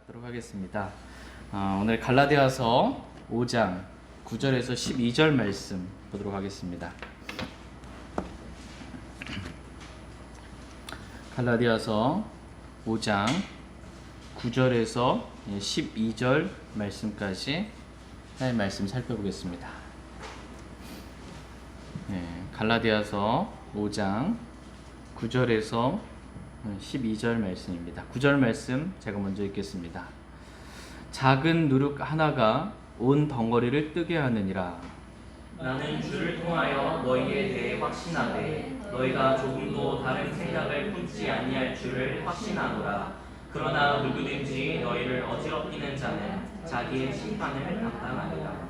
갖도록 하겠습니다. 오늘 갈라디아서 5장 9절에서 12절 말씀 보도록 하겠습니다. 갈라디아서 5장 9절에서 12절 말씀까지 하나님의 말씀 살펴보겠습니다. 갈라디아서 5장 9절에서 12절 말씀입니다. 9절 말씀 제가 먼저 읽겠습니다. 작은 누룩 하나가 온 덩어리를 뜨게 하느니라. 나는 주를 통하여 너희에 대해 확신하되 너희가 조금도 다른 생각을 품지 아니할 줄을 확신하노라. 그러나 누구든지 너희를 어지럽히는 자는 자기의 심판을 감당하리라.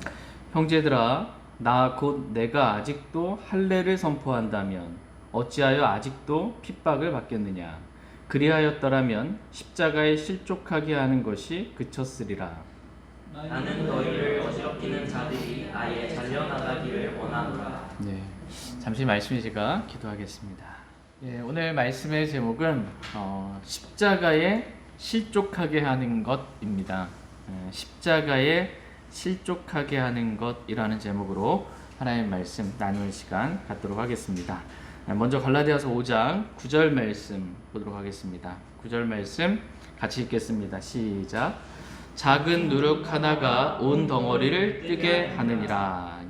형제들아, 나 곧 내가 아직도 할례를 선포한다면 어찌하여 아직도 핍박을 받겠느냐. 그리하였더라면 십자가에 실족하게 하는 것이 그쳤으리라. 나는 너희를 어지럽히는 자들이 아예 잘려나가기를 원하노라. 잠시 말씀 시간 기도하겠습니다. 오늘 말씀의 제목은 십자가에 실족하게 하는 것입니다. 십자가에 실족하게 하는 것이라는 제목으로 하나님의 말씀 나눌 시간 갖도록 하겠습니다. 먼저 갈라디아서 5장 9절 말씀 보도록 하겠습니다. 9절 말씀 같이 읽겠습니다. 시작. 작은 누룩 하나가 온 덩어리를 뜨게 하느니라.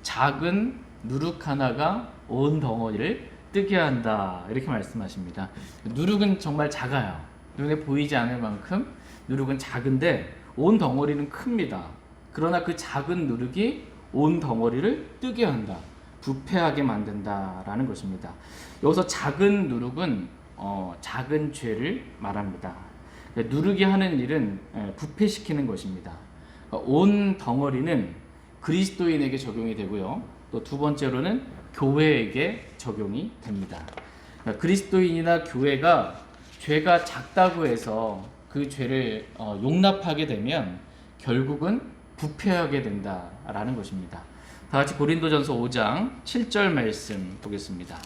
작은 누룩 하나가 온 덩어리를 뜨게 한다. 이렇게 말씀하십니다. 누룩은 정말 작아요. 눈에 보이지 않을 만큼 누룩은 작은데 온 덩어리는 큽니다. 그러나 그 작은 누룩이 온 덩어리를 뜨게 한다. 부패하게 만든다라는 것입니다. 여기서 작은 누룩은 작은 죄를 말합니다. 누룩이 하는 일은 부패시키는 것입니다. 온 덩어리는 그리스도인에게 적용이 되고요. 또 두 번째로는 교회에게 적용이 됩니다. 그리스도인이나 교회가 죄가 작다고 해서 그 죄를 용납하게 되면 결국은 부패하게 된다라는 것입니다. 다 같이 고린도전서 5장 7절 말씀 보겠습니다.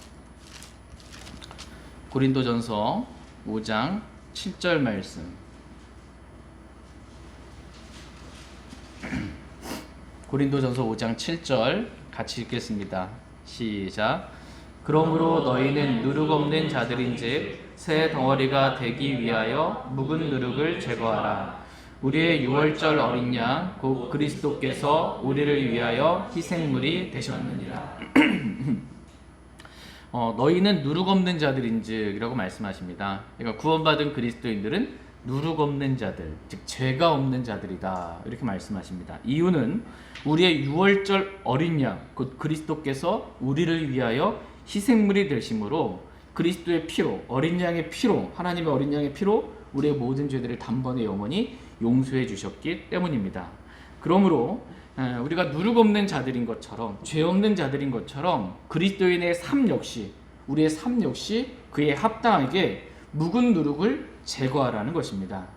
고린도전서 5장 7절 말씀. 고린도전서 5장 7절 같이 읽겠습니다. 시작. 그러므로 너희는 누룩 없는 자들인즉 새 덩어리가 되기 위하여 묵은 누룩을 제거하라. 우리의 유월절 어린 양 곧 그리스도께서 우리를 위하여 희생물이 되셨느니라. 너희는 누룩 없는 자들인즉이라고 말씀하십니다. 그러니까 구원받은 그리스도인들은 누룩 없는 자들, 즉 죄가 없는 자들이다. 이렇게 말씀하십니다. 이유는 우리의 유월절 어린 양 곧 그리스도께서 우리를 위하여 희생물이 되심으로 그리스도의 피로, 어린 양의 피로, 하나님의 어린 양의 피로 우리의 모든 죄들을 단번에 영원히 용서해 주셨기 때문입니다. 그러므로 우리가 누룩 없는 자들인 것처럼, 죄 없는 자들인 것처럼 그리스도인의 삶 역시, 우리의 삶 역시 그에 합당하게 묵은 누룩을 제거하라는 것입니다.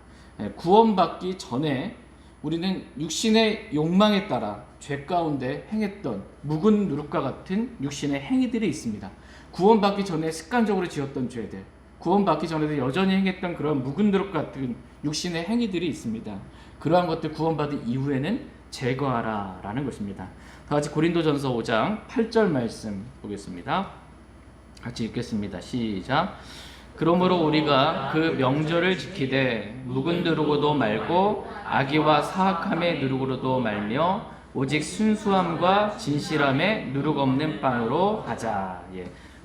구원받기 전에 우리는 육신의 욕망에 따라 죄 가운데 행했던 묵은 누룩과 같은 육신의 행위들이 있습니다. 구원받기 전에 습관적으로 지었던 죄들, 구원받기 전에도 여전히 행했던 그런 묵은 누룩 같은 육신의 행위들이 있습니다. 그러한 것들 구원받은 이후에는 제거하라 라는 것입니다. 다 같이 고린도전서 5장 8절 말씀 보겠습니다. 같이 읽겠습니다. 시작. 그러므로 우리가 그 명절을 지키되 묵은 누룩으로도 말고 악의와 사악함의 누룩으로도 말며 오직 순수함과 진실함의 누룩 없는 빵으로 하자.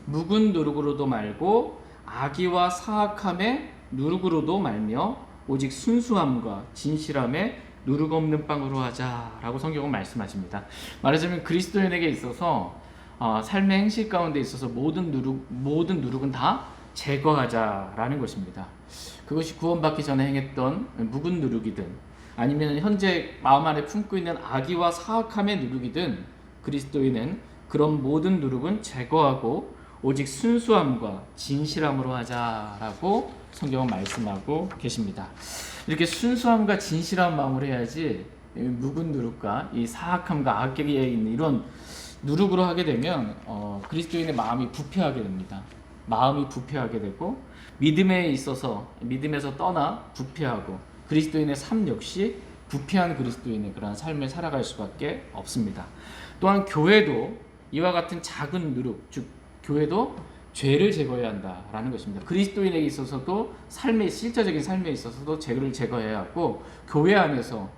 묵은 누룩으로도 말고 악의와 사악함의 누룩으로도 말며 오직 순수함과 진실함의 누룩 없는 빵으로 하자라고 성경은 말씀하십니다. 말하자면 그리스도인에게 있어서 삶의 행실 가운데 있어서 모든 누룩은 다 제거하자라는 것입니다. 그것이 구원받기 전에 행했던 묵은 누룩이든 아니면 현재 마음 안에 품고 있는 악의와 사악함의 누룩이든 그리스도인은 그런 모든 누룩은 제거하고 오직 순수함과 진실함으로 하자라고 성경은 말씀하고 계십니다. 이렇게 순수함과 진실한 마음으로 해야지 묵은 누룩과 이 사악함과 악에 있는 이런 누룩으로 하게 되면 그리스도인의 마음이 부패하게 됩니다. 마음이 부패하게 되고 믿음에 있어서 믿음에서 떠나 부패하고 그리스도인의 삶 역시 부패한 그리스도인의 그러한 삶을 살아갈 수밖에 없습니다. 또한 교회도 이와 같은 작은 누룩, 즉 교회도 죄를 제거해야 한다라는 것입니다. 그리스도인에게 있어서도 실제적인 삶에 있어서도 죄를 제거해야 하고, 교회 안에서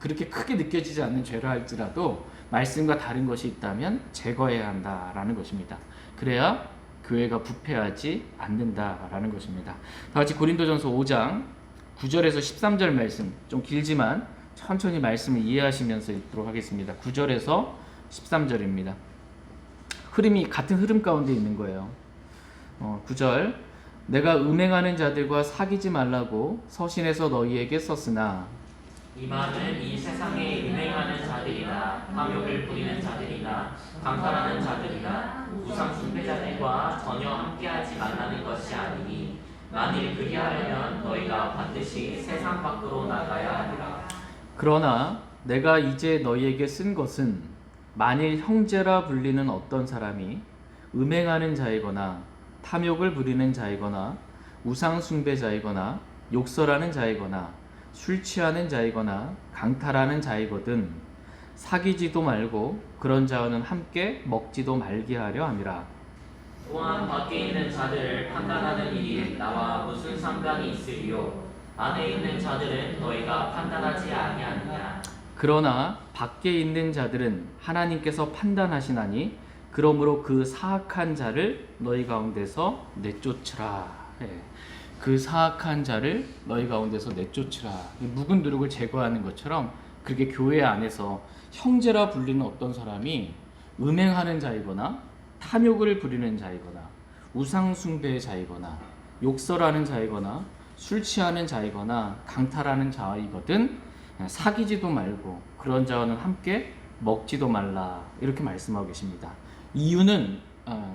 그렇게 크게 느껴지지 않는 죄를 할지라도 말씀과 다른 것이 있다면 제거해야 한다라는 것입니다. 그래야 교회가 부패하지 않는다라는 것입니다. 다 같이 고린도전서 5장 9절에서 13절 말씀, 좀 길지만 천천히 말씀을 이해하시면서 읽도록 하겠습니다. 9절에서 13절입니다. 흐름이 같은 흐름 가운데 있는 거예요. 9절, 내가 음행하는 자들과 사귀지 말라고 서신에서 너희에게 썼으나 이 말은 이 세상에 음행하는 자들이나 탐욕을 부리는 자들이나 강탈하는 자들이나 우상 숭배자들과 전혀 함께하지 말라는 것이 아니니, 만일 그리하려면 너희가 반드시 세상 밖으로 나가야 하리라. 그러나 내가 이제 너희에게 쓴 것은 만일 형제라 불리는 어떤 사람이 음행하는 자이거나 탐욕을 부리는 자이거나 우상 숭배자이거나 욕설하는 자이거나 술 취하는 자이거나 강탈하는 자이거든 사귀지도 말고 그런 자와는 함께 먹지도 말게 하려 함이라. 또한 밖에 있는 자들을 판단하는 일이 나와 무슨 상관이 있으리요? 안에 있는 자들은 너희가 판단하지 아니하느냐? 그러나 밖에 있는 자들은 하나님께서 판단하시나니 그러므로 그 사악한 자를 너희 가운데서 내쫓으라. 그 사악한 자를 너희 가운데서 내쫓으라. 묵은 누룩을 제거하는 것처럼, 그렇게 교회 안에서 형제라 불리는 어떤 사람이 음행하는 자이거나 탐욕을 부리는 자이거나 우상 숭배의 자이거나 욕설하는 자이거나 술 취하는 자이거나 강탈하는 자이거든 사귀지도 말고 그런 자와는 함께 먹지도 말라, 이렇게 말씀하고 계십니다. 이유는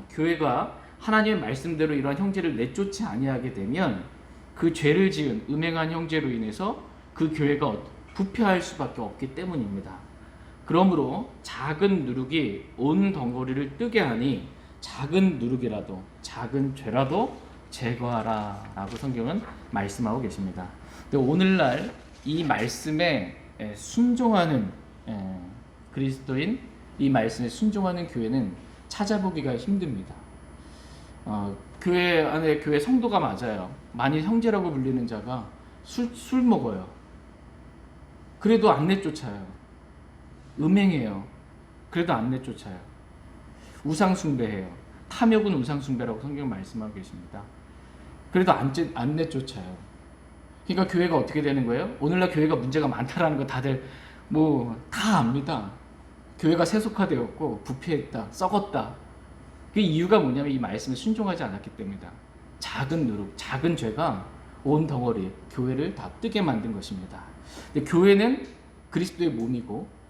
교회가 하나님의 말씀대로 이러한 형제를 내쫓지 아니하게 되면 그 죄를 지은 음행한 형제로 인해서 그 교회가 부패할 수밖에 없기 때문입니다. 그러므로 작은 누룩이 온 덩어리를 뜨게 하니 작은 누룩이라도 작은 죄라도 제거하라 라고 성경은 말씀하고 계십니다. 근데 오늘날 이 말씀에 순종하는 그리스도인, 이 말씀에 순종하는 교회는 찾아보기가 힘듭니다. 교회 안에 교회 성도가 맞아요. 만일 형제라고 불리는 자가 술 먹어요. 그래도 안 내쫓아요. 음행해요. 그래도 안 내쫓아요. 우상 숭배해요. 탐욕은 우상 숭배라고 성경 말씀하고 계십니다. 그래도 안 내쫓아요. 그러니까 교회가 어떻게 되는 거예요? 오늘날 교회가 문제가 많다라는 거 다들 다 압니다. 교회가 세속화되었고 부패했다, 썩었다. 그 이유가 뭐냐면 이 말씀에 순종하지 않았기 때문이다. 작은 누룩, 작은 죄가 온 덩어리 교회를 다 뜨게 만든 것입니다. 근데 교회는 그리스도의 몸이고,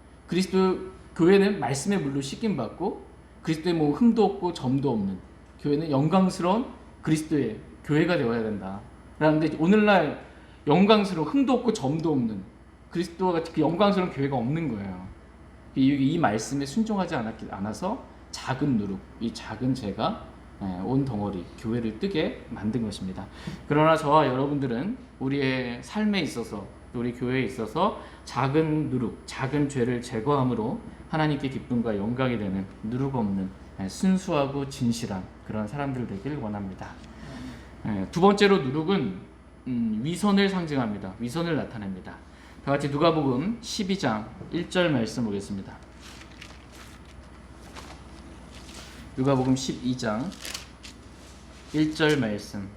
교회는 말씀의 물로 씻김 받고, 그리스도의 흠도 없고 점도 없는 교회는 영광스러운 그리스도의 교회가 되어야 된다. 그런데 오늘날 영광스러운 흠도 없고 점도 없는 그리스도와 같이 그 영광스러운 교회가 없는 거예요. 이 말씀에 순종하지 않아서 작은 누룩, 이 작은 죄가 온 덩어리 교회를 뜨게 만든 것입니다. 그러나 저와 여러분들은 우리의 삶에 있어서, 우리 교회에 있어서 작은 누룩, 작은 죄를 제거함으로 하나님께 기쁨과 영광이 되는 누룩 없는 순수하고 진실한 그런 사람들 되길 원합니다. 두 번째로 누룩은 위선을 상징합니다. 위선을 나타냅니다. 다 같이 누가복음 12장 1절 말씀 보겠습니다. 누가복음 12장 1절 말씀.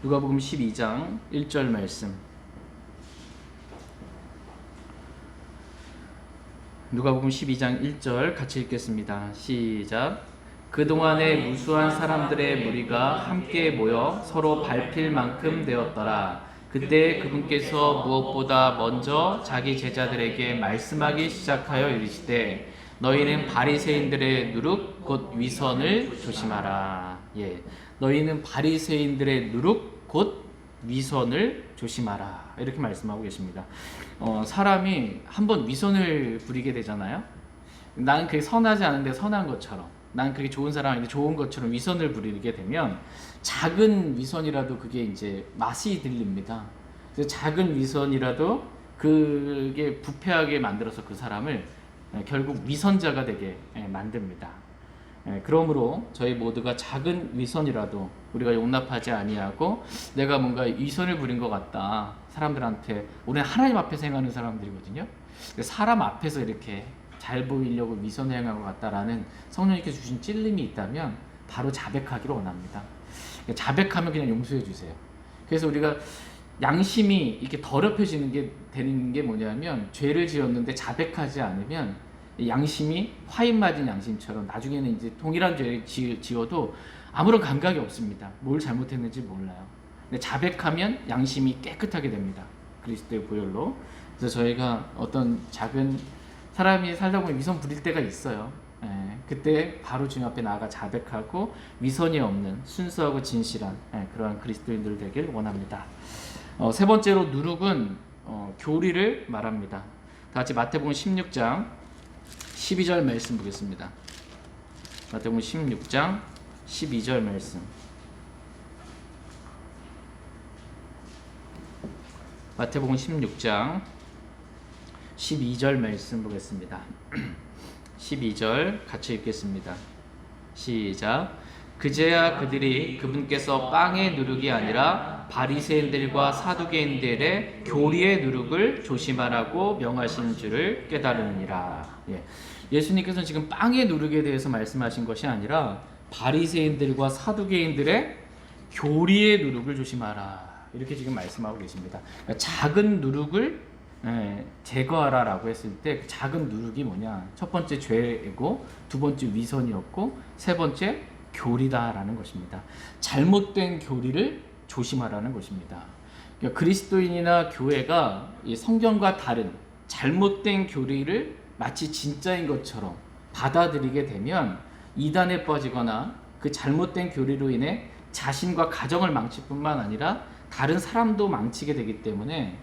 누가복음 12장 1절 말씀. 누가복음 12장 1절 같이 읽겠습니다. 시작. 그동안에 무수한 사람들의 무리가 함께 모여 서로 밟힐 만큼 되었더라. 그때 그분께서 무엇보다 먼저 자기 제자들에게 말씀하기 시작하여 이르시되 너희는 바리새인들의 누룩 곧 위선을 조심하라. 너희는 바리새인들의 누룩 곧 위선을 조심하라. 이렇게 말씀하고 계십니다. 사람이 한번 위선을 부리게 되잖아요. 나는 그게 선하지 않은데 선한 것처럼, 난 그게 좋은 사람 아닌데 좋은 것처럼 위선을 부리게 되면 작은 위선이라도 그게 이제 맛이 들립니다. 그래서 작은 위선이라도 그게 부패하게 만들어서 그 사람을 결국 위선자가 되게 만듭니다. 그러므로 저희 모두가 작은 위선이라도 우리가 용납하지 아니하고 내가 뭔가 위선을 부린 것 같다. 사람들한테 우리는 하나님 앞에서 행하는 사람들이거든요. 사람 앞에서 이렇게 잘 보이려고 위선을 행한 것 같다라는 성령님께서 주신 찔림이 있다면 바로 자백하기를 원합니다. 자백하면 그냥 용서해 주세요. 그래서 우리가 양심이 이렇게 더럽혀지는 게 되는 게 뭐냐면 죄를 지었는데 자백하지 않으면 양심이 화인 맞은 양심처럼 나중에는 이제 동일한 죄를 지어도 아무런 감각이 없습니다. 뭘 잘못했는지 몰라요. 근데 자백하면 양심이 깨끗하게 됩니다. 그리스도의 보혈로. 그래서 저희가 어떤 작은 사람이 살다 보면 위선 부릴 때가 있어요. 그때 바로 주님 앞에 나아가 자백하고 위선이 없는 순수하고 진실한 그러한 그리스도인들 되길 원합니다. 세 번째로 누룩은 교리를 말합니다. 다 같이 마태복음 16장 12절 말씀 보겠습니다. 마태복음 16장 12절 말씀. 마태복음 16장 12절 말씀 보겠습니다. 12절 같이 읽겠습니다. 시작. 그제야 그들이 그분께서 빵의 누룩이 아니라 바리새인들과 사두개인들의 교리의 누룩을 조심하라고 명하신 줄을 깨달으니라. 예수님께서는 지금 빵의 누룩에 대해서 말씀하신 것이 아니라 바리새인들과 사두개인들의 교리의 누룩을 조심하라. 이렇게 지금 말씀하고 계십니다. 그러니까 작은 누룩을 제거하라라고 했을 때 그 작은 누룩이 뭐냐? 첫 번째 죄이고, 두 번째 위선이었고, 세 번째 교리다라는 것입니다. 잘못된 교리를 조심하라는 것입니다. 그러니까 그리스도인이나 교회가 이 성경과 다른 잘못된 교리를 마치 진짜인 것처럼 받아들이게 되면 이단에 빠지거나 그 잘못된 교리로 인해 자신과 가정을 망칠 뿐만 아니라 다른 사람도 망치게 되기 때문에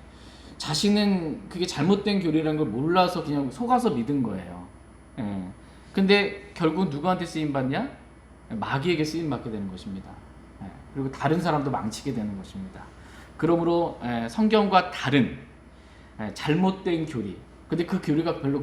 자신은 그게 잘못된 교리라는 걸 몰라서 그냥 속아서 믿은 거예요. 근데 결국 누구한테 쓰임받냐? 마귀에게 쓰임받게 되는 것입니다. 그리고 다른 사람도 망치게 되는 것입니다. 그러므로 성경과 다른 잘못된 교리, 근데 그 교리가 별로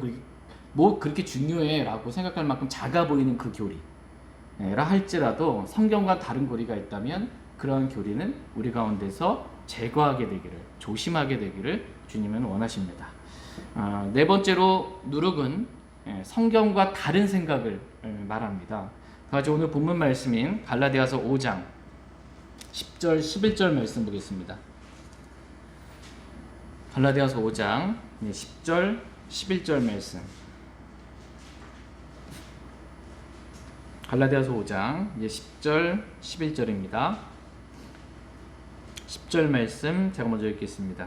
그렇게 중요해 라고 생각할 만큼 작아 보이는 그 교리라 할지라도 성경과 다른 교리가 있다면 그러한 교리는 우리 가운데서 제거하게 되기를, 조심하게 되기를 주님은 원하십니다. 네 번째로 누룩은 성경과 다른 생각을 말합니다. 다같이 오늘 본문 말씀인 갈라디아서 5장 10절 11절 말씀 보겠습니다. 갈라디아서 5장 10절 11절 말씀. 갈라디아서 5장 10절 11절입니다. 10절 말씀 제가 먼저 읽겠습니다.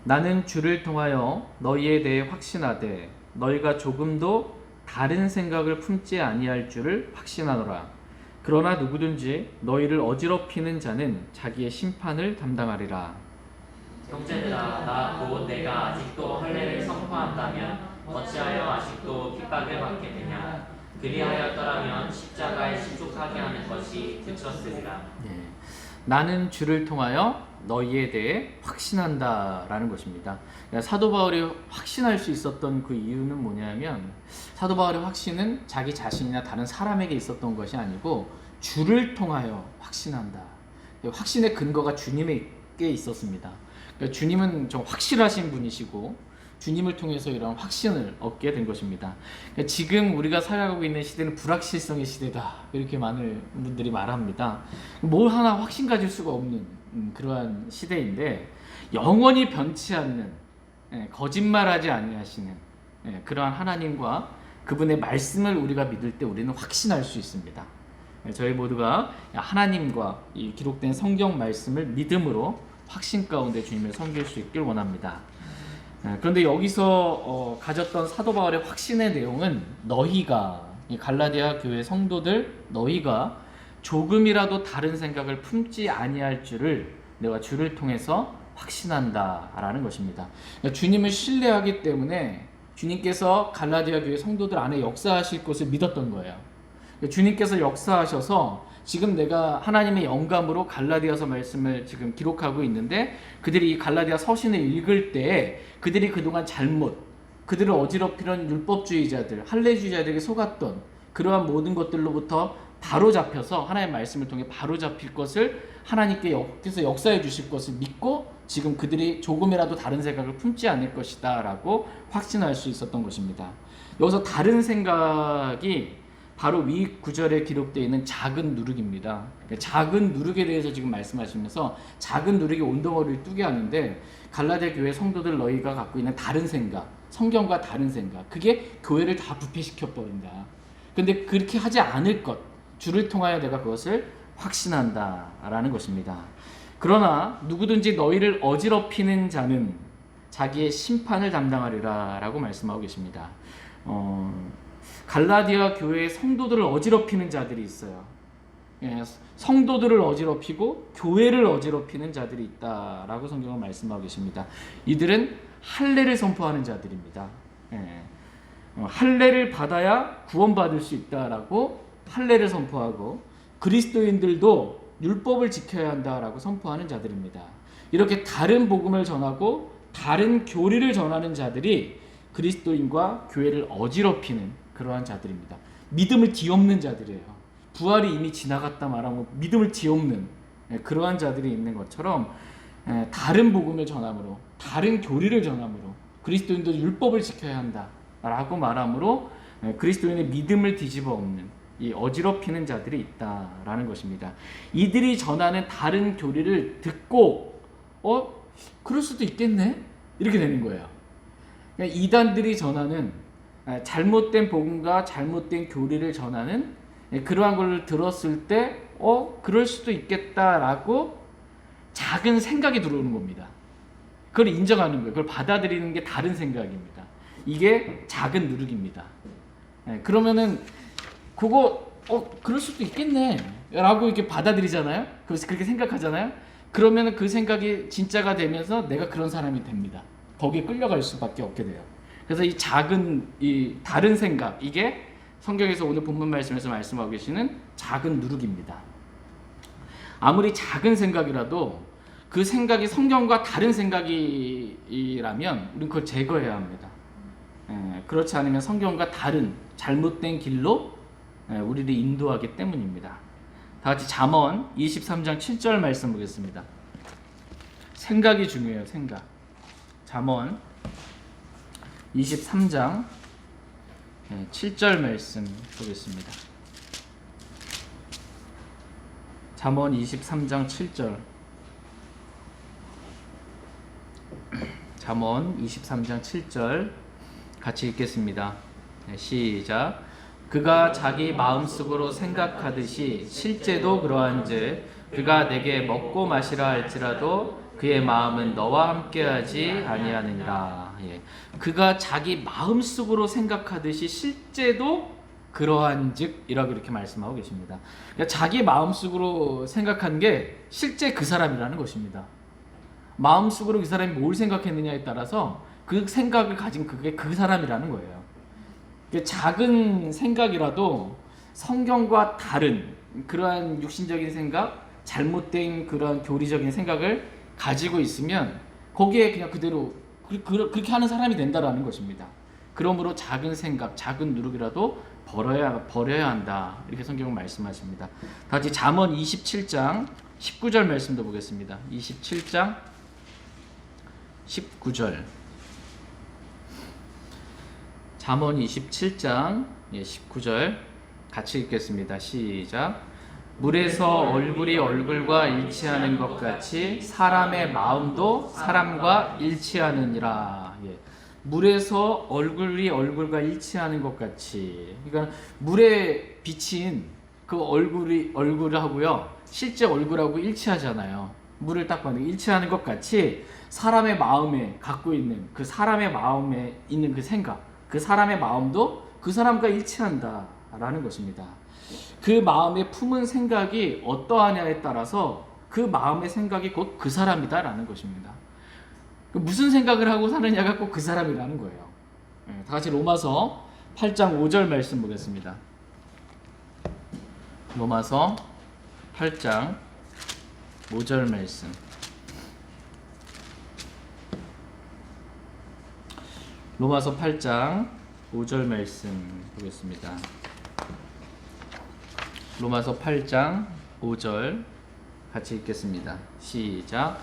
나는 주를 통하여 너희에 대해 확신하되 너희가 조금도 다른 생각을 품지 아니할 줄을 확신하노라. 그러나 누구든지 너희를 어지럽히는 자는 자기의 심판을 담당하리라. 형제들아, 나 곧 내가 아직도 할례를 선포한다면 어찌하여 아직도 핍박을 받게 되냐? 그리하였더라면 십자가에 신속하게 하는 것이 그쳤으리라. 나는 주를 통하여 너희에 대해 확신한다라는 것입니다. 사도 바울이 확신할 수 있었던 그 이유는 뭐냐면 사도 바울의 확신은 자기 자신이나 다른 사람에게 있었던 것이 아니고 주를 통하여 확신한다. 확신의 근거가 주님에게 있었습니다. 그러니까 주님은 좀 확실하신 분이시고 주님을 통해서 이런 확신을 얻게 된 것입니다. 그러니까 지금 우리가 살아가고 있는 시대는 불확실성의 시대다, 이렇게 많은 분들이 말합니다. 뭘 하나 확신 가질 수가 없는 그러한 시대인데 영원히 변치 않는, 거짓말하지 아니하시는 그러한 하나님과 그분의 말씀을 우리가 믿을 때 우리는 확신할 수 있습니다. 저희 모두가 하나님과 이 기록된 성경 말씀을 믿음으로 확신 가운데 주님을 섬길 수 있길 원합니다. 그런데 여기서 가졌던 사도 바울의 확신의 내용은 너희가, 이 갈라디아 교회 성도들 너희가 조금이라도 다른 생각을 품지 아니할 줄을 내가 주를 통해서 확신한다 라는 것입니다. 그러니까 주님을 신뢰하기 때문에 주님께서 갈라디아 교회 성도들 안에 역사하실 것을 믿었던 거예요. 주님께서 역사하셔서 지금 내가 하나님의 영감으로 갈라디아서 말씀을 지금 기록하고 있는데, 그들이 이 갈라디아 서신을 읽을 때 그들이 그동안 그들을 어지럽히는 율법주의자들, 할례주의자들에게 속았던 그러한 모든 것들로부터 바로 잡혀서 하나님의 말씀을 통해 바로 잡힐 것을, 하나님께서 역사해 주실 것을 믿고 지금 그들이 조금이라도 다른 생각을 품지 않을 것이다 라고 확신할 수 있었던 것입니다. 여기서 다른 생각이 바로 위 구절에 기록되어 있는 작은 누룩입니다. 작은 누룩에 대해서 지금 말씀하시면서 작은 누룩이 온덩어리를 뜨게 하는데, 갈라디아 교회 성도들 너희가 갖고 있는 다른 생각, 성경과 다른 생각, 그게 교회를 다 부패시켜 버린다. 근데 그렇게 하지 않을 것, 주를 통하여 내가 그것을 확신한다 라는 것입니다. 그러나 누구든지 너희를 어지럽히는 자는 자기의 심판을 담당하리라 라고 말씀하고 계십니다. 갈라디아 교회의 성도들을 어지럽히는 자들이 있어요. 예, 성도들을 어지럽히고 교회를 어지럽히는 자들이 있다라고 성경은 말씀하고 계십니다. 이들은 할례를 선포하는 자들입니다. 예, 할례를 받아야 구원받을 수 있다라고 할례를 선포하고, 그리스도인들도 율법을 지켜야 한다라고 선포하는 자들입니다. 이렇게 다른 복음을 전하고 다른 교리를 전하는 자들이 그리스도인과 교회를 어지럽히는 그러한 자들입니다. 믿음을 뒤엎는 자들이에요. 부활이 이미 지나갔다 말하고 믿음을 뒤엎는 그러한 자들이 있는 것처럼, 다른 복음을 전함으로, 다른 교리를 전함으로, 그리스도인도 율법을 지켜야 한다라고 말함으로 그리스도인의 믿음을 뒤집어 엎는 이 어지럽히는 자들이 있다라는 것입니다. 이들이 전하는 다른 교리를 듣고 그럴 수도 있겠네? 이렇게 되는 거예요. 그러니까 이단들이 전하는 잘못된 복음과 잘못된 교리를 전하는 그러한 걸 들었을 때 그럴 수도 있겠다라고 작은 생각이 들어오는 겁니다. 그걸 인정하는 거예요. 그걸 받아들이는 게 다른 생각입니다. 이게 작은 누룩입니다. 그러면은 그거 그럴 수도 있겠네 라고 이렇게 받아들이잖아요. 그래서 그렇게 생각하잖아요. 그러면 그 생각이 진짜가 되면서 내가 그런 사람이 됩니다. 거기에 끌려갈 수밖에 없게 돼요. 그래서 이 작은, 이 다른 생각, 이게 성경에서 오늘 본문 말씀에서 말씀하고 계시는 작은 누룩입니다. 아무리 작은 생각이라도 그 생각이 성경과 다른 생각이라면 우리는 그걸 제거해야 합니다. 그렇지 않으면 성경과 다른 잘못된 길로 우리를 인도하기 때문입니다. 다 같이 잠언 23장 7절 말씀 보겠습니다. 생각이 중요해요. 생각. 잠언 23장 7절 말씀 보겠습니다. 잠언 23장 7절. 잠언 23장 7절 같이 읽겠습니다. 시작. 그가 자기 마음속으로 생각하듯이 실제도 그러한즉 그가 내게 먹고 마시라 할지라도 그의 마음은 너와 함께하지 아니하느니라. 예. 그가 자기 마음속으로 생각하듯이 실제도 그러한즉이라고 이렇게 말씀하고 계십니다. 그러니까 자기 마음속으로 생각한 게 실제 그 사람이라는 것입니다. 마음속으로 그 사람이 뭘 생각했느냐에 따라서 그 생각을 가진 그게 그 사람이라는 거예요. 작은 생각이라도 성경과 다른 그러한 육신적인 생각, 잘못된 그런 교리적인 생각을 가지고 있으면 거기에 그냥 그대로 그렇게 하는 사람이 된다라는 것입니다. 그러므로 작은 생각, 작은 누룩이라도 버려야 한다. 이렇게 성경은 말씀하십니다. 다시 잠언 27장 19절 말씀도 보겠습니다. 27장 19절. 잠언 27장 19절 같이 읽겠습니다. 시작. 물에서 얼굴이 얼굴과 일치하는 것 같이 사람의 마음도 사람과 일치하느니라. 예. 물에서 얼굴이 얼굴과 일치하는 것 같이. 그러니까 물에 비친 그 얼굴하고요, 실제 얼굴하고 일치하잖아요. 물을 딱 봤는데 일치하는 것 같이 사람의 마음에 갖고 있는 그 사람의 마음에 있는 그 생각, 그 사람의 마음도 그 사람과 일치한다라는 것입니다. 그 마음에 품은 생각이 어떠하냐에 따라서 그 마음의 생각이 곧 그 사람이다라는 것입니다. 무슨 생각을 하고 사느냐가 꼭 그 사람이라는 거예요. 다 같이 로마서 8장 5절 말씀 보겠습니다. 로마서 8장 5절 말씀. 로마서 8장 5절 말씀 보겠습니다. 로마서 8장 5절 같이 읽겠습니다. 시작.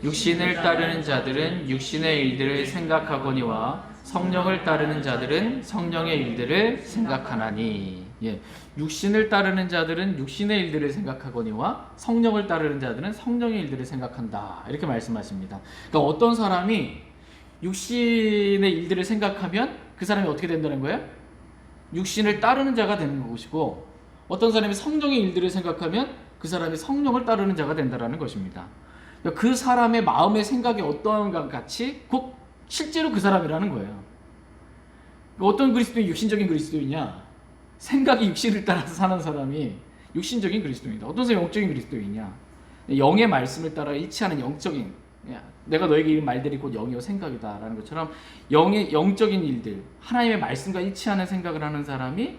육신을 따르는 자들은 육신의 일들을 생각하거니와 성령을 따르는 자들은 성령의 일들을 생각하나니. 예, 육신을 따르는 자들은 육신의 일들을 생각하거니와 성령을 따르는 자들은 성령의 일들을 생각한다. 이렇게 말씀하십니다. 그러니까 어떤 사람이 육신의 일들을 생각하면 그 사람이 어떻게 된다는 거예요? 육신을 따르는 자가 되는 것이고, 어떤 사람이 성령의 일들을 생각하면 그 사람이 성령을 따르는 자가 된다는 것입니다. 그러니까 그 사람의 마음의 생각이 어떠한가 같이 곧 실제로 그 사람이라는 거예요. 어떤 그리스도인이 육신적인 그리스도이냐? 생각이 육신을 따라서 사는 사람이 육신적인 그리스도인이다. 어떤 사람이 영적인 그리스도이냐? 영의 말씀을 따라 일치하는 영적인, 내가 너에게 이 말들이 곧 영이요 생각이다 라는 것처럼 영적인 일들, 하나님의 말씀과 일치하는 생각을 하는 사람이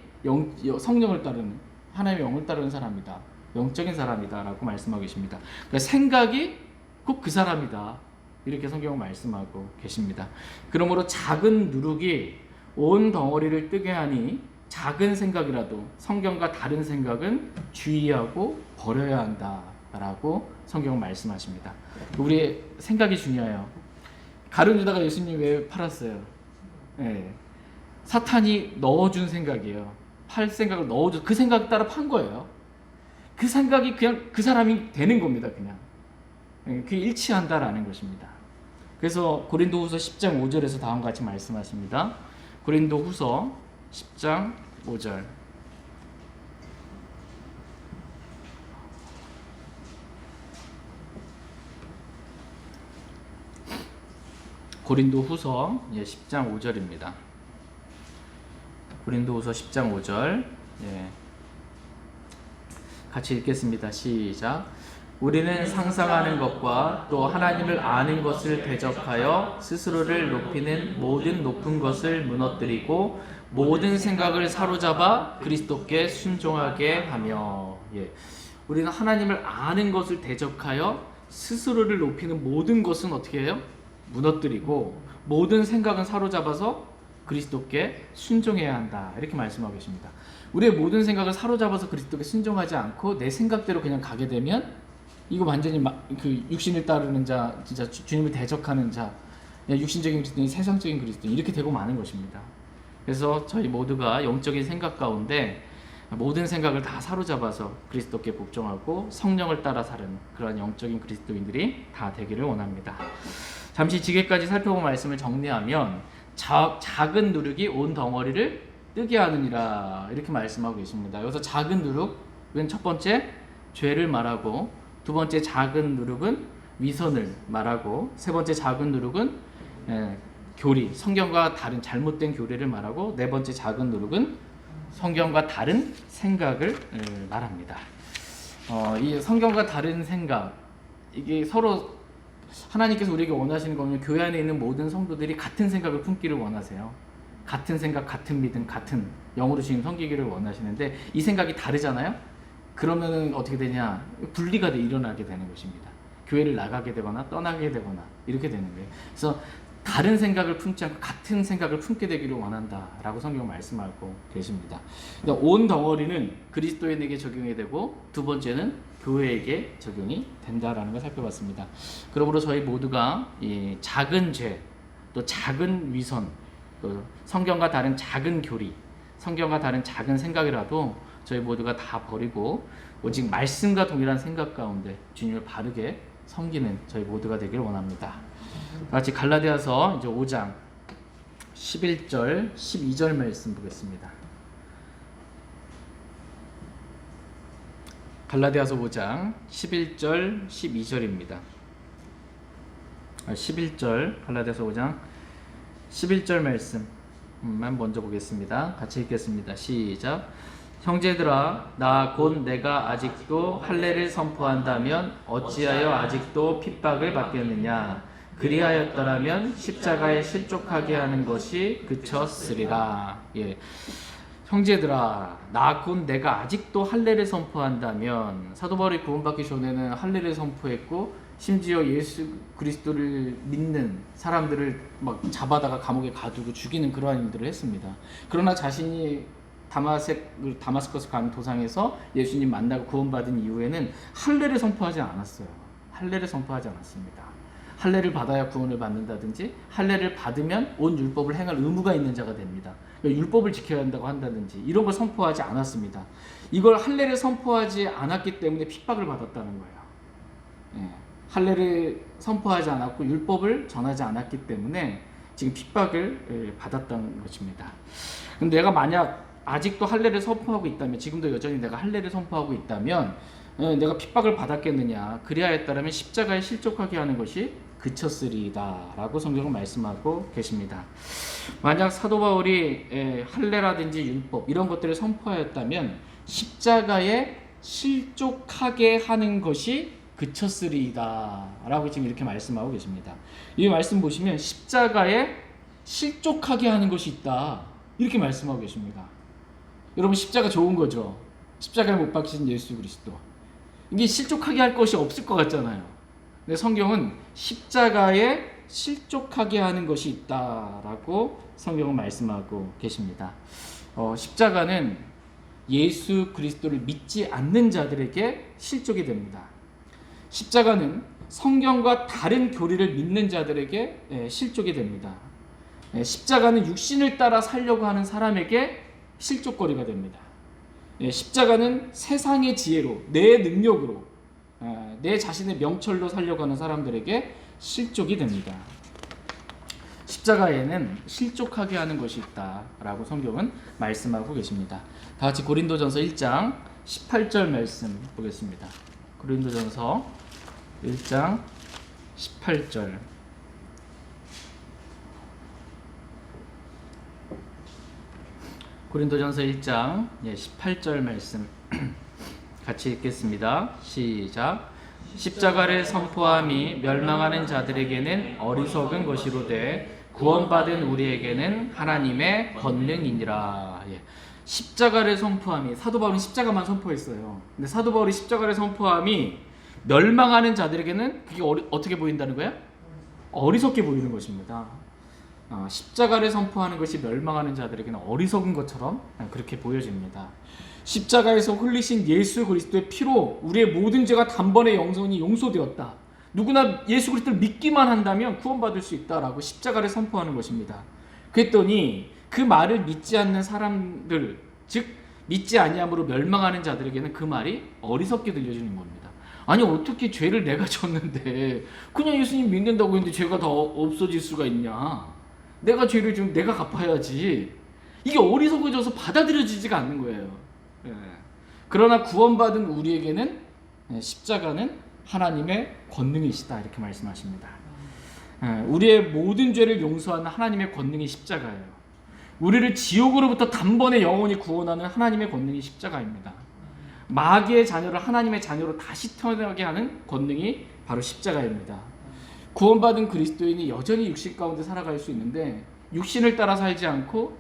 성령을 따르는, 하나님의 영을 따르는 사람이다, 영적인 사람이다 라고 말씀하고 계십니다. 그러니까 생각이 꼭 그 사람이다, 이렇게 성경은 말씀하고 계십니다. 그러므로 작은 누룩이 온 덩어리를 뜨게 하니 작은 생각이라도 성경과 다른 생각은 주의하고 버려야 한다 라고 성경은 말씀하십니다. 우리의 생각이 중요해요. 가룟 유다가 예수님 왜 팔았어요? 네. 사탄이 넣어준 생각이에요. 팔 생각을 넣어줘, 그 생각 따라 판 거예요. 그 생각이 그냥 그 사람이 되는 겁니다. 그냥 그게 일치한다라는 것입니다. 그래서 고린도후서 10장 5절에서 다음과 같이 말씀하십니다. 고린도후서 10장 5절. 고린도후서 10장 5절입니다. 고린도후서 10장 5절. 같이 읽겠습니다. 시작. 우리는 상상하는 것과 또 하나님을 아는 것을 대적하여 스스로를 높이는 모든 높은 것을 무너뜨리고 모든 생각을 사로잡아 그리스도께 순종하게 하며. 우리는 하나님을 아는 것을 대적하여 스스로를 높이는 모든 것은 어떻게 해요? 무너뜨리고 모든 생각은 사로잡아서 그리스도께 순종해야 한다, 이렇게 말씀하고 계십니다. 우리의 모든 생각을 사로잡아서 그리스도께 순종하지 않고 내 생각대로 그냥 가게 되면 이거 완전히 그 육신을 따르는 자, 진짜 주님을 대적하는 자, 육신적인 그리스도인, 세상적인 그리스도인, 이렇게 되고 마는 것입니다. 그래서 저희 모두가 영적인 생각 가운데 모든 생각을 다 사로잡아서 그리스도께 복종하고 성령을 따라 사는 그런 영적인 그리스도인들이 다 되기를 원합니다. 잠시 지게까지 살펴본 말씀을 정리하면 작은 누룩이 온 덩어리를 뜨게 하느니라, 이렇게 말씀하고 계십니다. 여기서 작은 누룩은 첫 번째 죄를 말하고, 두 번째 작은 누룩은 위선을 말하고, 세 번째 작은 누룩은 교리, 성경과 다른 잘못된 교리를 말하고, 네 번째 작은 누룩은 성경과 다른 생각을 말합니다. 이 성경과 다른 생각, 이게 서로 하나님께서 우리에게 원하시는 거는 교회 안에 있는 모든 성도들이 같은 생각을 품기를 원하세요. 같은 생각, 같은 믿음, 같은 영으로 주님 섬기기를 원하시는데 이 생각이 다르잖아요. 그러면은 어떻게 되냐? 분리가 일어나게 되는 것입니다. 교회를 나가게 되거나 떠나게 되거나 이렇게 되는 거예요. 그래서 다른 생각을 품지 않고 같은 생각을 품게 되기를 원한다라고 성경은 말씀하고 계십니다. 그러니까 온 덩어리는 그리스도인에게 적용이 되고, 두 번째는 교회에게 적용이 된다라는 걸 살펴봤습니다. 그러므로 저희 모두가 이 작은 죄, 또 작은 위선, 또 성경과 다른 작은 교리, 성경과 다른 작은 생각이라도 저희 모두가 다 버리고 오직 말씀과 동일한 생각 가운데 주님을 바르게 섬기는 저희 모두가 되길 원합니다. 같이 갈라디아서 이제 5장 11절 12절 말씀 보겠습니다. 갈라디아서 5장 11절 12절입니다. 11절 갈라디아서 5장 11절 말씀만 먼저 보겠습니다. 같이 읽겠습니다. 시작. 형제들아, 나 곧 내가 아직도 할례를 선포한다면 어찌하여 아직도 핍박을 받겠느냐? 그리하였더라면 십자가에 실족하게 하는 것이 그쳤으리라. 예. 형제들아, 나 곧 내가 아직도 할례를 선포한다면, 사도 바울이 구원받기 전에는 할례를 선포했고 심지어 예수 그리스도를 믿는 사람들을 막 잡아다가 감옥에 가두고 죽이는 그러한 일들을 했습니다. 그러나 자신이 다마스커스 가는 도상에서 예수님 만나고 구원받은 이후에는 할례를 선포하지 않았어요. 할례를 선포하지 않았습니다. 할례를 받아야 구원을 받는다든지, 할례를 받으면 온 율법을 행할 의무가 있는 자가 됩니다. 율법을 지켜야 한다고 한다든지 이런 걸 선포하지 않았습니다. 이걸 할례를 선포하지 않았기 때문에 핍박을 받았다는 거예요. 예. 할례를 선포하지 않았고 율법을 전하지 않았기 때문에 지금 핍박을 받았다는 것입니다. 근데 내가 만약 아직도 할례를 선포하고 있다면, 지금도 여전히 내가 할례를 선포하고 있다면 내가 핍박을 받았겠느냐? 그리하였다면 십자가에 실족하게 하는 것이 그쳤으리이다 라고 성경은 말씀하고 계십니다. 만약 사도 바울이 할례라든지 율법 이런 것들을 선포하였다면 십자가에 실족하게 하는 것이 그쳤으리이다 라고 지금 이렇게 말씀하고 계십니다. 이 말씀 보시면 십자가에 실족하게 하는 것이 있다 이렇게 말씀하고 계십니다. 여러분, 십자가 좋은 거죠. 십자가에 못 박히신 예수 그리스도, 이게 실족하게 할 것이 없을 것 같잖아요. 근데 성경은 십자가에 실족하게 하는 것이 있다라고 성경은 말씀하고 계십니다. 십자가는 예수 그리스도를 믿지 않는 자들에게 실족이 됩니다. 십자가는 성경과 다른 교리를 믿는 자들에게 실족이 됩니다. 십자가는 육신을 따라 살려고 하는 사람에게 실족거리가 됩니다. 십자가는 세상의 지혜로, 내 능력으로, 내 자신의 명철로 살려고 하는 사람들에게 실족이 됩니다. 십자가에는 실족하게 하는 것이 있다라고 성경은 말씀하고 계십니다. 다 같이 고린도전서 1장 18절 말씀 보겠습니다. 고린도전서 1장 18절. 고린도전서 1장 18절 말씀 같이 읽겠습니다. 시작. 십자가를 선포함이 멸망하는 자들에게는 어리석은 것이로되 구원받은 우리에게는 하나님의 권능이니라. 십자가를 선포함이, 사도 바울은 십자가만 선포했어요. 근데 사도 바울이 십자가를 선포함이 멸망하는 자들에게는 그게 어떻게 보인다는 거야? 어리석게 보이는 것입니다. 십자가를 선포하는 것이 멸망하는 자들에게는 어리석은 것처럼 그렇게 보여집니다. 십자가에서 흘리신 예수 그리스도의 피로 우리의 모든 죄가 단번에 영원히 용서되었다. 누구나 예수 그리스도를 믿기만 한다면 구원받을 수 있다라고 십자가를 선포하는 것입니다. 그랬더니 그 말을 믿지 않는 사람들, 즉 믿지 아니함으로 멸망하는 자들에게는 그 말이 어리석게 들려지는 겁니다. 아니, 어떻게 죄를 내가 졌는데 그냥 예수님 믿는다고 했는데 죄가 더 없어질 수가 있냐? 내가 죄를 좀 내가 갚아야지. 이게 어리석어져서 받아들여지지가 않는 거예요. 그러나 구원받은 우리에게는 십자가는 하나님의 권능이시다 이렇게 말씀하십니다. 우리의 모든 죄를 용서하는 하나님의 권능이 십자가예요. 우리를 지옥으로부터 단번에 영원히 구원하는 하나님의 권능이 십자가입니다. 마귀의 자녀를 하나님의 자녀로 다시 태어나게 하는 권능이 바로 십자가입니다. 구원받은 그리스도인이 여전히 육신 가운데 살아갈 수 있는데 육신을 따라 살지 않고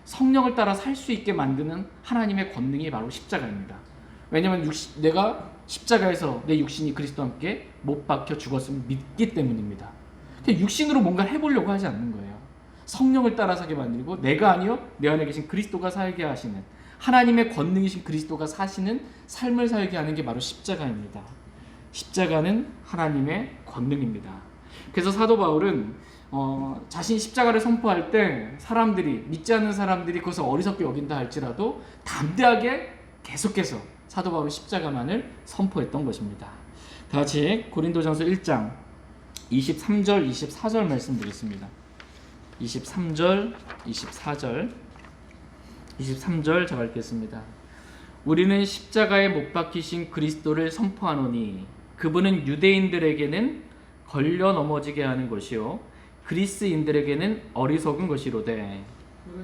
성령을 따라 살 수 있게 만드는 하나님의 권능이 바로 십자가입니다. 왜냐하면 내가 십자가에서 내 육신이 그리스도와 함께 못 박혀 죽었음을 믿기 때문입니다. 육신으로 뭔가 해보려고 하지 않는 거예요. 성령을 따라 살게 만들고 내가 아니요 내 안에 계신 그리스도가 살게 하시는 하나님의 권능이신 그리스도가 사시는 삶을 살게 하는 게 바로 십자가입니다. 십자가는 하나님의 권능입니다. 그래서 사도 바울은 자신이 십자가를 선포할 때 사람들이, 믿지 않는 사람들이 그것을 어리석게 여긴다 할지라도 담대하게 계속해서 사도 바울은 십자가만을 선포했던 것입니다. 다 같이 고린도전서 1장 23절 24절 말씀드리겠습니다. 23절 23절 제가 읽겠습니다. 우리는 십자가에 못 박히신 그리스도를 선포하노니 그분은 유대인들에게는 걸려 넘어지게 하는 것이요 그리스인들에게는 어리석은 것이로되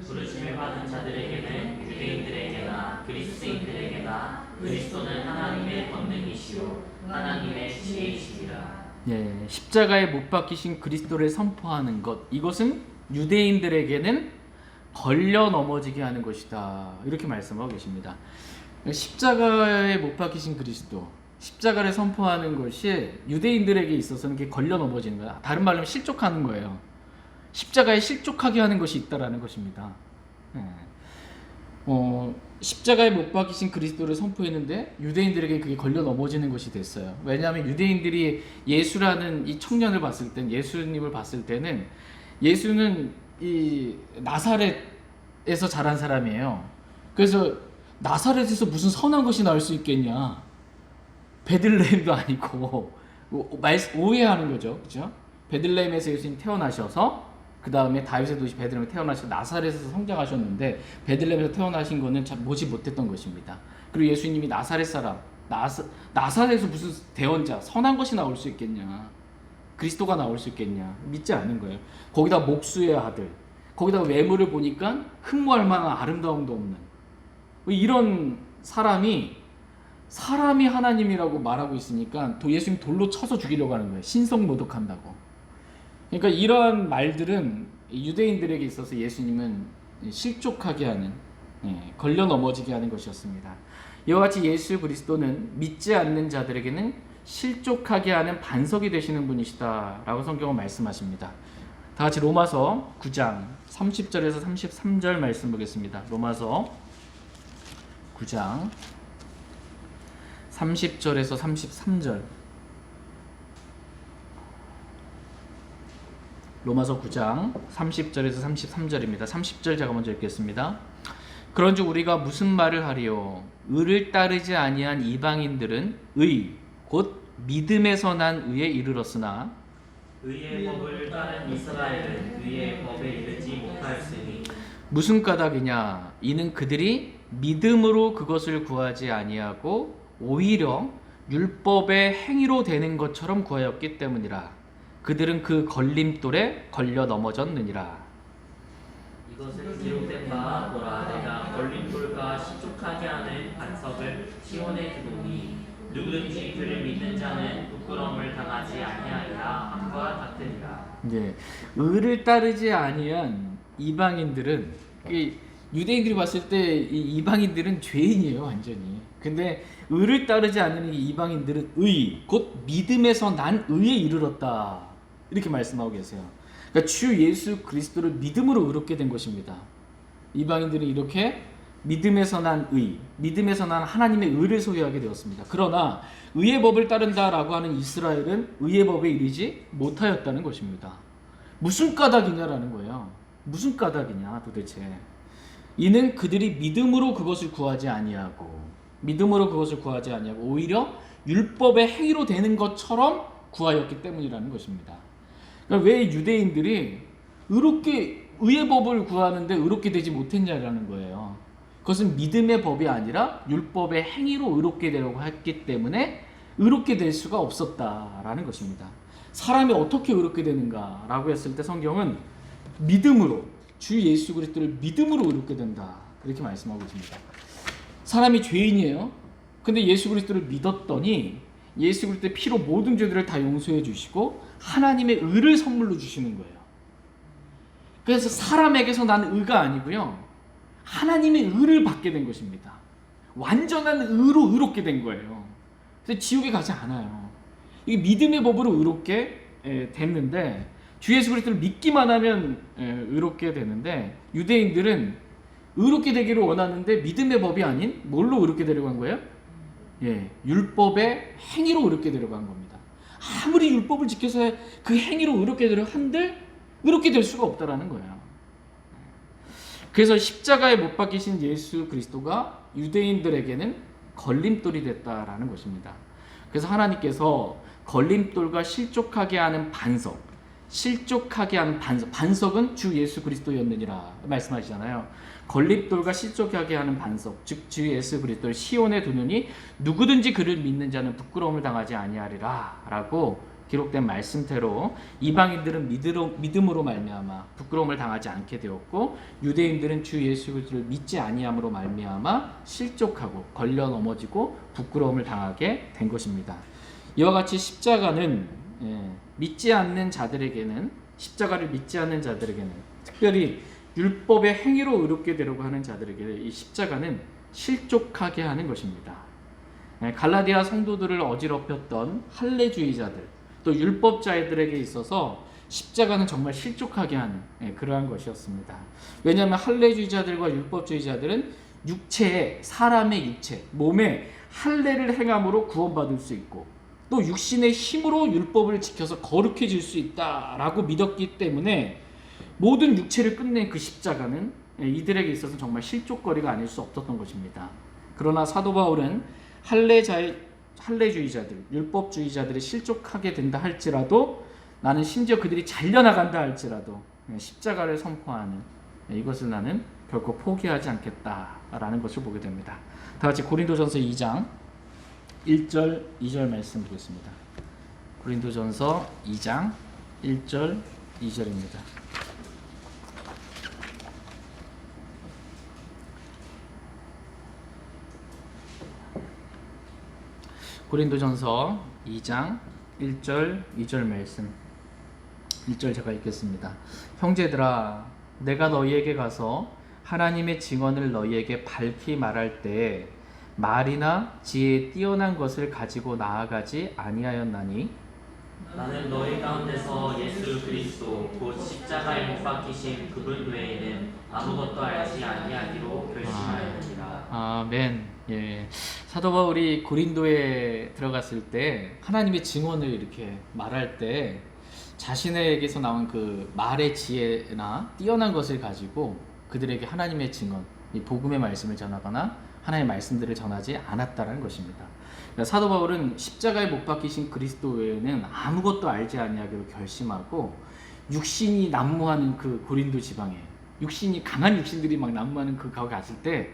부르심을 받은 자들에게는 유대인들에게나 그리스인들에게나 그리스도는 하나님의 권능이시요 하나님의 지혜이시니라. 예, 십자가에 못 박히신 그리스도를 선포하는 것, 이것은 유대인들에게는 걸려 넘어지게 하는 것이다. 이렇게 말씀하고 계십니다. 십자가에 못 박히신 그리스도, 십자가를 선포하는 것이 유대인들에게 있어서는 그게 걸려 넘어지는 거야. 다른 말로 하면 실족하는 거예요. 십자가에 실족하게 하는 것이 있다라는 것입니다. 예. 십자가에 못 박히신 그리스도를 선포했는데 유대인들에게 그게 걸려 넘어지는 것이 됐어요. 왜냐하면 유대인들이 예수라는 이 청년을 봤을 땐, 예수님을 봤을 때는 예수는 이 나사렛에서 자란 사람이에요. 그래서 나사렛에서 무슨 선한 것이 나올 수 있겠냐? 베들레헴도 아니고 오해하는 거죠, 그렇죠? 베들레헴에서 예수님 태어나셔서 그 다음에 다윗의 도시 베들레헴에 태어나셔서 나사렛에서 성장하셨는데 베들레헴에서 태어나신 거는 참 보지 못했던 것입니다. 그리고 예수님이 나사렛 사람, 나사렛에서 무슨 대언자, 선한 것이 나올 수 있겠냐? 그리스도가 나올 수 있겠냐? 믿지 않은 거예요. 거기다 목수의 아들, 거기다 외모를 보니까 흠모할 만한 아름다움도 없는 이런 사람이 하나님이라고 말하고 있으니까 예수님 돌로 쳐서 죽이려고 하는 거예요. 신성모독한다고. 그러니까 이러한 말들은 유대인들에게 있어서 예수님은 실족하게 하는, 걸려 넘어지게 하는 것이었습니다. 이와 같이 예수 그리스도는 믿지 않는 자들에게는 실족하게 하는 반석이 되시는 분이시다 라고 성경은 말씀하십니다. 다 같이 로마서 9장 30절에서 33절 말씀 보겠습니다. 로마서 9장 30절에서 33절. 로마서 9장 30절에서 33절입니다. 30절 제가 먼저 읽겠습니다. 그런즉 우리가 무슨 말을 하리요? 의를 따르지 아니한 이방인들은 의, 곧 믿음에서 난 의에 이르렀으나 의의 법을 따른 이스라엘은 의의 법에 이르지 못하였으니 무슨 까닭이냐? 이는 그들이 믿음으로 그것을 구하지 아니하고 오히려 율법의 행위로 되는 것처럼 구하였기 때문이라. 그들은 그 걸림돌에 걸려 넘어졌느니라. 이것은 기록된 바 보라, 내가 걸림돌과 실족하게 하는 반석을 시온에 두노니 누구든지 그를 믿는 자는 부끄러움을 당하지 아니하리라 함과 같으니라. 네, 의를 따르지 아니한 이방인들은, 유대인들이 봤을 때 이 이방인들은 죄인이에요, 완전히. 근데 의를 따르지 않는 이 이방인들은 의, 곧 믿음에서 난 의에 이르렀다, 이렇게 말씀하고 계세요. 그러니까 주 예수 그리스도를 믿음으로 의롭게 된 것입니다. 이방인들은 이렇게 믿음에서 난 의, 믿음에서 난 하나님의 의를 소유하게 되었습니다. 그러나 의의 법을 따른다라고 하는 이스라엘은 의의 법에 이르지 못하였다는 것입니다. 무슨 까닭이냐라는 거예요. 무슨 까닭이냐 도대체. 이는 그들이 믿음으로 그것을 구하지 아니하고 오히려 율법의 행위로 되는 것처럼 구하였기 때문이라는 것입니다. 그러니까 왜 유대인들이 의롭게 의의 법을 구하는데 의롭게 되지 못했냐라는 거예요. 그것은 믿음의 법이 아니라 율법의 행위로 의롭게 되려고 했기 때문에 의롭게 될 수가 없었다라는 것입니다. 사람이 어떻게 의롭게 되는가라고 했을 때 성경은 믿음으로, 주 예수 그리스도를 믿음으로 의롭게 된다, 그렇게 말씀하고 있습니다. 사람이 죄인이에요. 근데 예수 그리스도를 믿었더니 예수 그리스도의 피로 모든 죄들을 다 용서해 주시고 하나님의 의를 선물로 주시는 거예요. 그래서 사람에게서 난 의가 아니고요, 하나님의 의를 받게 된 것입니다. 완전한 의로 의롭게 된 거예요. 그래서 지옥에 가지 않아요. 이게 믿음의 법으로 의롭게 됐는데, 주 예수 그리스도를 믿기만 하면 의롭게 되는데, 유대인들은 의롭게 되기를 원하는데 믿음의 법이 아닌 뭘로 의롭게 되려고 한 거예요? 율법의 행위로 의롭게 되려고 한 겁니다. 아무리 율법을 지켜서 그 행위로 의롭게 되려고 한들 의롭게 될 수가 없다라는 거예요. 그래서 십자가에 못 박히신 예수 그리스도가 유대인들에게는 걸림돌이 됐다라는 것입니다. 그래서 하나님께서 걸림돌과 실족하게 하는 반석은 주 예수 그리스도였느니라 말씀하시잖아요. 걸림돌과 실족하게 하는 반석, 즉 주 예수 그리스도를 시온에 두느니 누구든지 그를 믿는 자는 부끄러움을 당하지 아니하리라 라고 기록된 말씀대로 이방인들은 믿음으로 말미암아 부끄러움을 당하지 않게 되었고, 유대인들은 주 예수 그리스도를 믿지 아니함으로 말미암아 실족하고 걸려 넘어지고 부끄러움을 당하게 된 것입니다. 이와 같이 십자가는 믿지 않는 자들에게는, 십자가를 믿지 않는 자들에게는, 특별히 율법의 행위로 의롭게 되려고 하는 자들에게 이 십자가는 실족하게 하는 것입니다. 갈라디아 성도들을 어지럽혔던 할례주의자들, 또 율법자들에게 있어서 십자가는 정말 실족하게 하는 그러한 것이었습니다. 왜냐하면 할례주의자들과 율법주의자들은 사람의 육체, 몸에 할례를 행함으로 구원받을 수 있고, 또 육신의 힘으로 율법을 지켜서 거룩해질 수 있다라고 믿었기 때문에 모든 육체를 끝낸 그 십자가는 이들에게 있어서 정말 실족거리가 아닐 수 없었던 것입니다. 그러나 사도 바울은 할례주의자들, 율법주의자들이 실족하게 된다 할지라도, 나는 심지어 그들이 잘려나간다 할지라도 십자가를 선포하는 이것을 나는 결코 포기하지 않겠다라는 것을 보게 됩니다. 다 같이 고린도전서 2장 1절 2절 말씀 보겠습니다. 고린도전서 2장 1절 2절입니다. 고린도전서 2장 1절 2절 말씀, 1절 제가 읽겠습니다. 형제들아, 내가 너희에게 가서 하나님의 증언을 너희에게 밝히 말할 때 말이나 지혜에 뛰어난 것을 가지고 나아가지 아니하였나니, 나는 너희 가운데서 예수 그리스도 곧 십자가에 못 박히신 그분 외에는 아무것도 알지 아니하기로 결심하였느니라. 아멘. 사도 바울이 고린도에 들어갔을 때 하나님의 증언을 이렇게 말할 때 자신에게서 나온 그 말의 지혜나 뛰어난 것을 가지고 그들에게 하나님의 증언, 이 복음의 말씀을 전하거나 하나님의 말씀들을 전하지 않았다는 것입니다. 그러니까 사도 바울은 십자가에 못 박히신 그리스도 외에는 아무것도 알지 아니하기로 결심하고, 육신이 난무하는 그 고린도 지방에, 강한 육신들이 막 난무하는 그 가게 갔을 때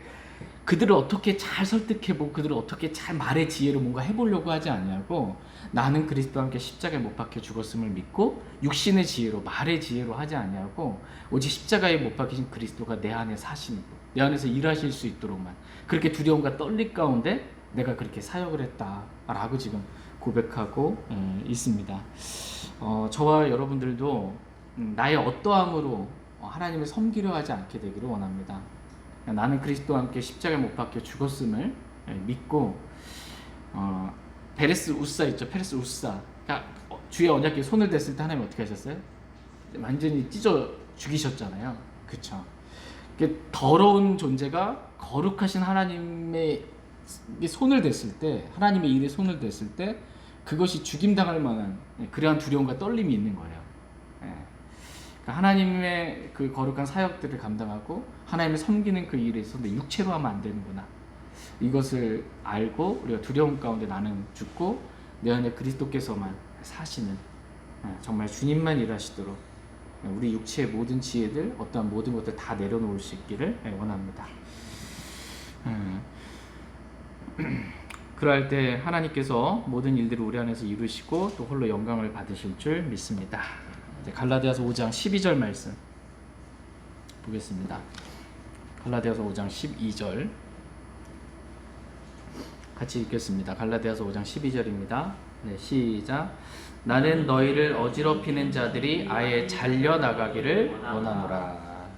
그들을 어떻게 잘 설득해보고 그들을 어떻게 잘 말의 지혜로 뭔가 해보려고 하지 아니하고, 나는 그리스도와 함께 십자가에 못 박혀 죽었음을 믿고 육신의 지혜로, 말의 지혜로 하지 아니하고 오직 십자가에 못 박히신 그리스도가 내 안에 사시는, 내 안에서 일하실 수 있도록만, 그렇게 두려움과 떨림 가운데 내가 그렇게 사역을 했다라고 지금 고백하고 있습니다. 저와 여러분들도 나의 어떠함으로 하나님을 섬기려 하지 않게 되기를 원합니다. 나는 그리스도와 함께 십자가에 못 박혀 죽었음을 믿고, 페레스 우사 있죠. 페레스 우사. 그러니까 주의 언약궤에 손을 댔을 때 하나님 어떻게 하셨어요? 완전히 찢어 죽이셨잖아요. 그쵸? 더러운 존재가 거룩하신 하나님의 손을 댔을 때, 하나님의 일에 손을 댔을 때 그것이 죽임당할 만한 그러한 두려움과 떨림이 있는 거예요. 하나님의 그 거룩한 사역들을 감당하고 하나님을 섬기는 그 일에 있어서 내 육체로 하면 안 되는구나, 이것을 알고 우리가 두려움 가운데 나는 죽고 내 안에 그리스도께서만 사시는, 정말 주님만 일하시도록 우리 육체의 모든 지혜들, 어떠한 모든 것들 다 내려놓을 수 있기를 원합니다. 그럴 때 하나님께서 모든 일들을 우리 안에서 이루시고 또 홀로 영광을 받으실 줄 믿습니다. 갈라디아서 5장 12절 말씀 보겠습니다. 갈라디아서 5장 12절 같이 읽겠습니다. 갈라디아서 5장 12절입니다. 시작. 나는 너희를 어지럽히는 자들이 아예 잘려나가기를 원하노라.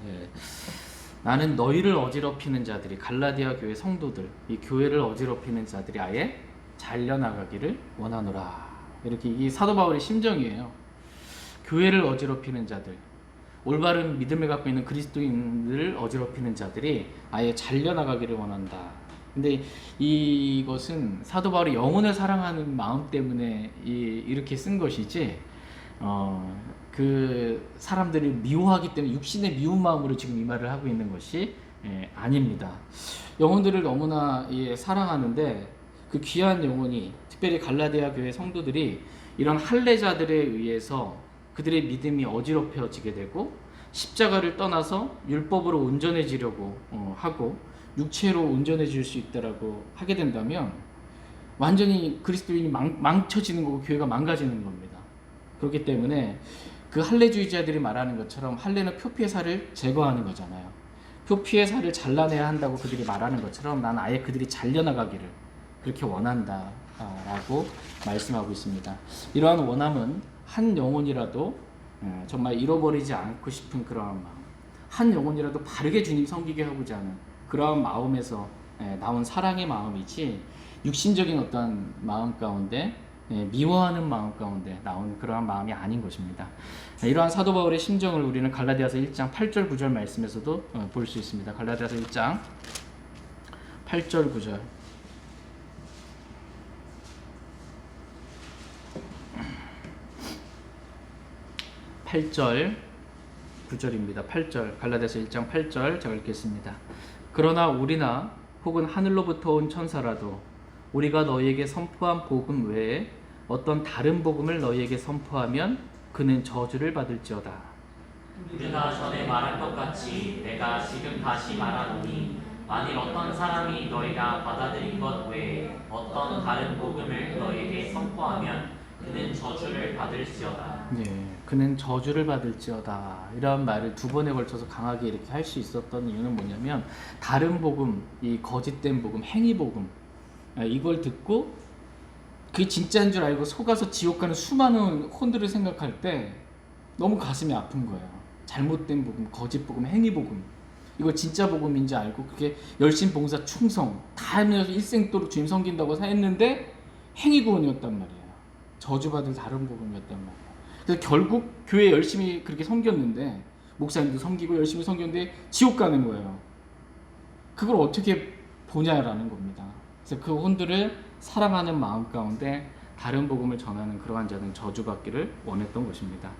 나는 너희를 어지럽히는 자들이, 갈라디아 교회 성도들, 이 교회를 어지럽히는 자들이 아예 잘려나가기를 원하노라. 이렇게 이 사도 바울의 심정이에요. 교회를 어지럽히는 자들, 올바른 믿음을 갖고 있는 그리스도인들을 어지럽히는 자들이 아예 잘려나가기를 원한다. 근데 이것은 사도 바울이 영혼을 사랑하는 마음 때문에 이렇게 쓴 것이지, 그 사람들을 미워하기 때문에 육신의 미운 마음으로 지금 이 말을 하고 있는 것이 아닙니다. 영혼들을 너무나 사랑하는데 그 귀한 영혼이, 특별히 갈라디아 교회 성도들이 이런 할례자들에 의해서 그들의 믿음이 어지럽혀지게 되고 십자가를 떠나서 율법으로 온전해지려고 하고 육체로 온전해질 수 있다라고 하게 된다면 완전히 그리스도인이 망쳐지는 거고 교회가 망가지는 겁니다. 그렇기 때문에 그 할례주의자들이 말하는 것처럼 할례는 표피의 살을 제거하는 거잖아요. 표피의 살을 잘라내야 한다고 그들이 말하는 것처럼 난 아예 그들이 잘려나가기를 그렇게 원한다 라고 말씀하고 있습니다. 이러한 원함은 한 영혼이라도 정말 잃어버리지 않고 싶은 그러한 마음, 한 영혼이라도 바르게 주님 섬기게 하고자 하는 그러한 마음에서 나온 사랑의 마음이지, 육신적인 어떤 마음 가운데 미워하는 마음 가운데 나온 그러한 마음이 아닌 것입니다. 이러한 사도 바울의 심정을 우리는 갈라디아서 1장 8절 9절 말씀에서도 볼 수 있습니다. 갈라디아서 1장 8절 9절. 8절 9절입니다. 8절 갈라디아서 1장 8절 제가 읽겠습니다. 그러나 우리나 혹은 하늘로부터 온 천사라도 우리가 너희에게 선포한 복음 외에 어떤 다른 복음을 너희에게 선포하면 그는 저주를 받을지어다. 우리가 전에 말한 것 같이 내가 지금 다시 말하노니 만일 어떤 사람이 너희가 받아들인 것 외에 어떤 다른 복음을 너희에게 선포하면 그는 저주를 받을지어다. 그는 저주를 받을지어다. 이런 말을 두 번에 걸쳐서 강하게 이렇게 할 수 있었던 이유는 뭐냐면, 다른 복음, 이 거짓된 복음, 행위 복음, 이걸 듣고 그게 진짜인 줄 알고 속아서 지옥 가는 수많은 혼들을 생각할 때 너무 가슴이 아픈 거예요. 잘못된 복음, 거짓 복음, 행위 복음, 이거 진짜 복음인지 알고 그게 열심 봉사, 충성 다 하면서 일생도록 주님 섬긴다고 했는데 행위 구원이었단 말이에요. 저주받을 다른 복음이었단 말이에요. 그래서 결국 교회 열심히 그렇게 섬겼는데, 목사님도 섬기고 열심히 섬겼는데 지옥 가는 거예요. 그걸 어떻게 보냐라는 겁니다. 그래서 그 혼들을 사랑하는 마음 가운데 다른 복음을 전하는 그러한 자는 저주받기를 원했던 것입니다.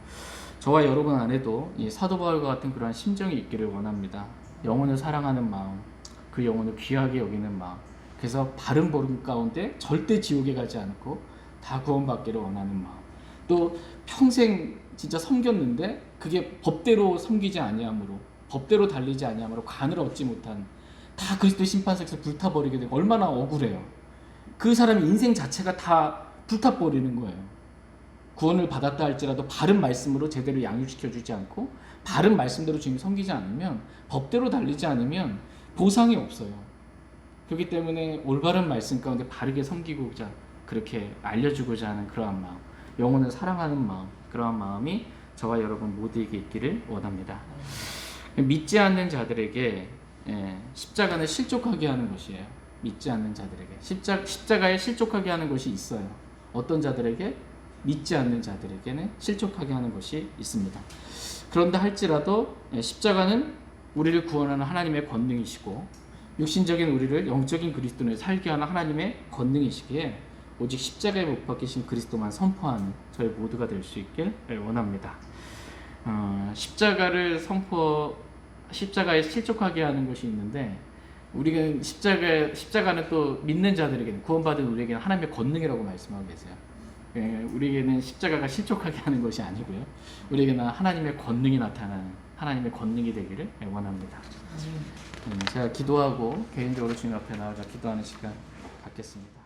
저와 여러분 안에도 이 사도 바울과 같은 그러한 심정이 있기를 원합니다. 영혼을 사랑하는 마음, 그 영혼을 귀하게 여기는 마음, 그래서 바른 복음 가운데 절대 지옥에 가지 않고 다 구원받기를 원하는 마음, 또 평생 진짜 섬겼는데 그게 법대로 섬기지 아니함으로, 법대로 달리지 아니함으로 간을 얻지 못한, 다 그리스도 심판석에서 불타버리게 되고 얼마나 억울해요. 그 사람의 인생 자체가 다 불타버리는 거예요. 구원을 받았다 할지라도 바른 말씀으로 제대로 양육시켜주지 않고 바른 말씀대로 주님 섬기지 않으면, 법대로 달리지 않으면 보상이 없어요. 그렇기 때문에 올바른 말씀 가운데 바르게 섬기고자, 그렇게 알려주고자 하는 그러한 마음, 영혼을 사랑하는 마음, 그러한 마음이 저와 여러분 모두에게 있기를 원합니다. 믿지 않는 자들에게 십자가는 실족하게 하는 것이에요. 믿지 않는 자들에게 십자가에 실족하게 하는 것이 있어요. 어떤 자들에게? 믿지 않는 자들에게는 실족하게 하는 것이 있습니다. 그런다 할지라도 십자가는 우리를 구원하는 하나님의 권능이시고, 육신적인 우리를 영적인 그리스도를 살게 하는 하나님의 권능이시기에 오직 십자가에 못 박히신 그리스도만 선포하는 저희 모두가 될 수 있길 원합니다. 십자가에 실족하게 하는 것이 있는데, 우리가 십자가는 또 믿는 자들에게는, 구원받은 우리에게는 하나님의 권능이라고 말씀하고 계세요. 우리에게는 십자가가 실족하게 하는 것이 아니고요, 우리에게는 하나님의 권능이 나타나는 하나님의 권능이 되기를 원합니다. 제가 기도하고 개인적으로 주님 앞에 나아가 기도하는 시간 갖겠습니다.